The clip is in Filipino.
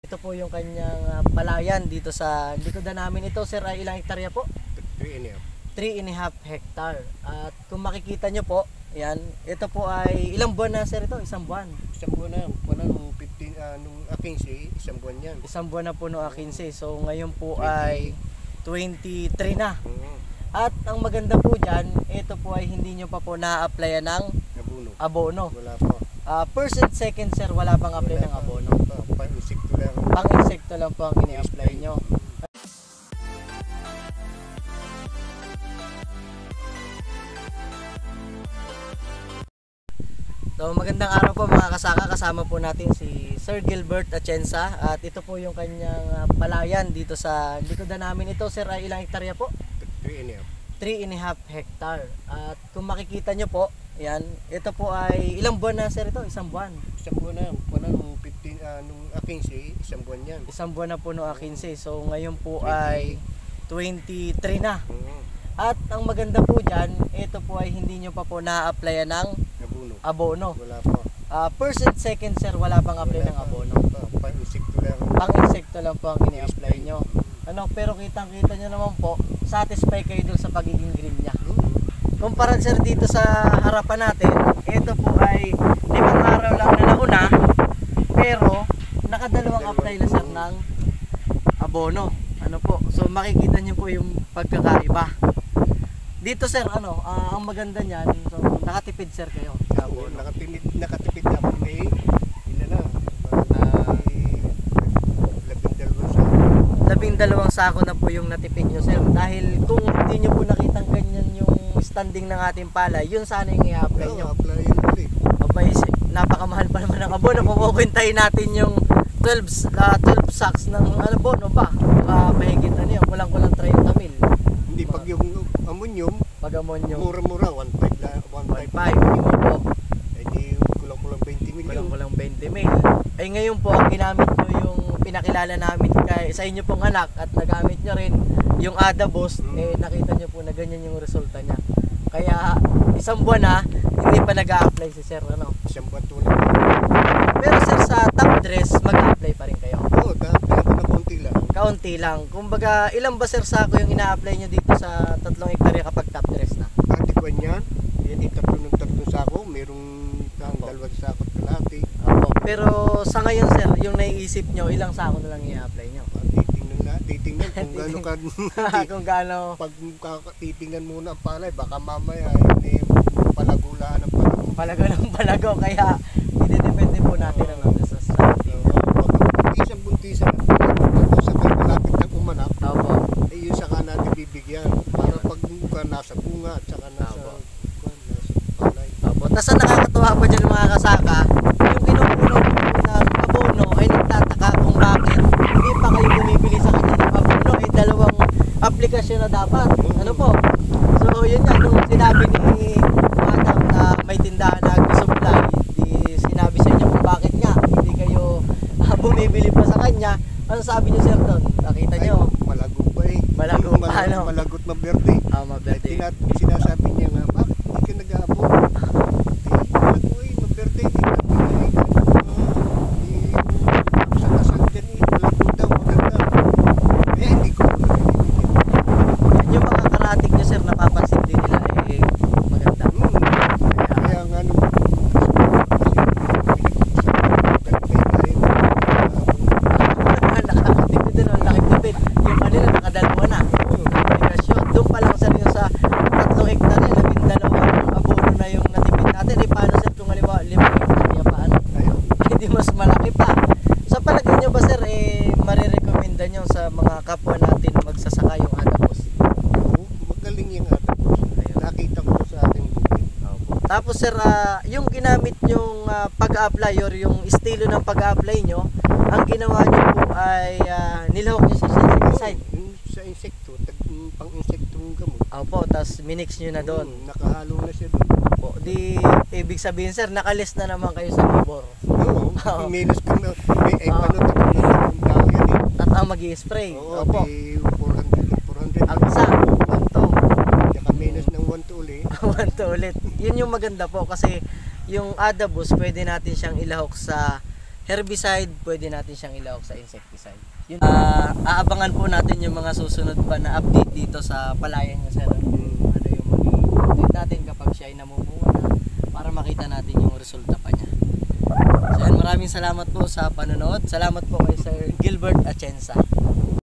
Ito po yung kanyang palayan dito sa likodan namin. Ito sir ay ilang hektarya po? 3.5 hectare. At kung makikita nyo po, yan, ito po ay ilang buwan na sir ito? Isang buwan. Isang buwan na, nung 15, nung 15, isang buwan yan. Isang buwan na po nung 15. So ngayon po ay 23 na. At ang maganda po dyan, ito po ay hindi nyo pa po na-applyan ng abono. Wala pa. First and second sir, wala pang apply ng abono. Pang-insekto lang. Pang-insekto lang po ang ini-apply nyo. So magandang araw po mga kasaka, kasama po natin si Sir Gilbert Atienza. At ito po yung kanyang palayan dito sa likodan namin. Ito sir ay ilang hektarya po? 3.5 hectare. At kung makikita nyo po, yan, ito po ay ilang buwan na sir ito? Isang buwan. Isang buwan na, nung 15, nung 15, isang buwan yan. Isang buwan na po nung 15. So ngayon po ay 23 na. At ang maganda po dyan, ito po ay hindi nyo pa po na-applyan ng abono. Wala pa. First and second sir, wala pang apply ng abono. Pang-insekto lang. Pang-insekto lang po ang ini-apply nyo. Pero kitang-kita nyo naman po, satisfy kayo dun sa pagiging green niya. Kumpara sir dito sa harapan natin, ito po ay 5 araw lang na nauna, pero nakadalawang apply na sir ng abono. So makikita nyo po yung pagkakaiba. Dito sir, ang maganda niyan, so nakatipid sir kayo. Oo, nakatipid na ako may ilan na. 12 sako na po yung natipid nyo sir. Dahil kung hindi nyo po nakitang ganyan yung standing ng ating palay, yun sana yung i-apply nyo. Abay, napakamahal pa naman ng abono. Kung kukuntahin natin yung 12 sacks ng abono ba? Mahigit yun, kulang-kulang 30 mil. Hindi pag yung ammonium, mura-mura, 1.5 po. Hindi kulang-kulang 20 mil. Kulang-kulang 20 mil. Ay ngayon po, ang ginamit nyo yung pinakilala namin sa inyo pong anak at nagamit nyo rin yung Adabos, nakita nyo po na ganyan yung resulta niya. Kaya isang buwan na, hindi pa nag-a-apply si sir. Isang buwan tulad. Pero sir, sa top dress, mag-a-apply pa rin kayo? Oo, na kaunti lang. Kaunti lang. Kumbaga, ilang ba sir sako yung ina-apply nyo dito sa 3 hektarya kapag top dress na? Atikwan yan, hindi tatlong sako, merong 2 sako at kalahati. Pero sa ngayon sir, yung naiisip nyo, ilang sako na lang i-apply nyo? Titingnan kung gaano ka kung gaano. Pag titingnan muna ang palay, baka mamaya hindi palagulaan ng palago. Palago ng palago, kaya ididepende po natin ang sa strategy. Buntisan, sa malapit ng umanak, yun saka natin bibigyan. Para pag nasa bunga at saka nasa palay. Tapos nakakatuwa pa dyan mga kasaka, yung kinukulo ng abono ay nagtataka kung bakit hindi pa kayo bumibili sa kanya ng abono, ay 2 aplikasyon na dapat. So yun nga, nung sinabi ni Madam na may tindahan na agri-supply, sinabi sa inyo kung bakit nga hindi kayo bumibili pa sa kanya. Ano sabi niyo sir doon? Nakita niyo? Malago pa Malago pa, Malagot maberde. Maberde. Sinasabi niya nga, bakit hindi ka nag-aabo? Malago maberde. Sa kasal dyan malago daw, maganda. Kaya hindi ko yung mga karating niyo sir, napapansin din nila maganda. Kaya nga nung nakakatipid din, ang laking tipid. Yung kanila nakadalwa na aplikasyon. Doon pa lang sir yung sa 3 hektarya, 12 abono na yung natipid natin. Paano sir kung halimbawa 5 hektarya pa hindi mas malaki pa. Sa palagay nyo ba sir, marirekomenda nyo sa mga kapwa natin magsasaka yung Adabos? Magaling yung Adabos. Nakita ko sa ating bukid. Tapos sir, yung ginamit nyong pag-apply or yung estilo ng pag-apply nyo, ang ginawa nyo po ay nilahok nyo sa insecticide. Sa insekto, pang-insektong gamot. Tapos minix nyo na doon. Nakahalo na siya doon. Di ibig sabihin sir, nakalis na naman kayo sa labor. Oo, minus ko na. Tatlong tao yan At ang mag-i-spray. Oo, 400. Ang isa, 1 Saka minus ng 1 to ulit. 1 to ulit. Yun yung maganda po kasi yung Adabos pwede natin siyang ilahok sa herbicide, pwede natin siyang ilawak sa insecticide. Yun, aabangan po natin yung mga susunod pa na update dito sa palayan niya, sir. Ano yung magiging update natin kapag siya ay namumunga na, para makita natin yung resulta pa niya. So, yan, maraming salamat po sa panonood. Salamat po kay Sir Gilbert Atienza.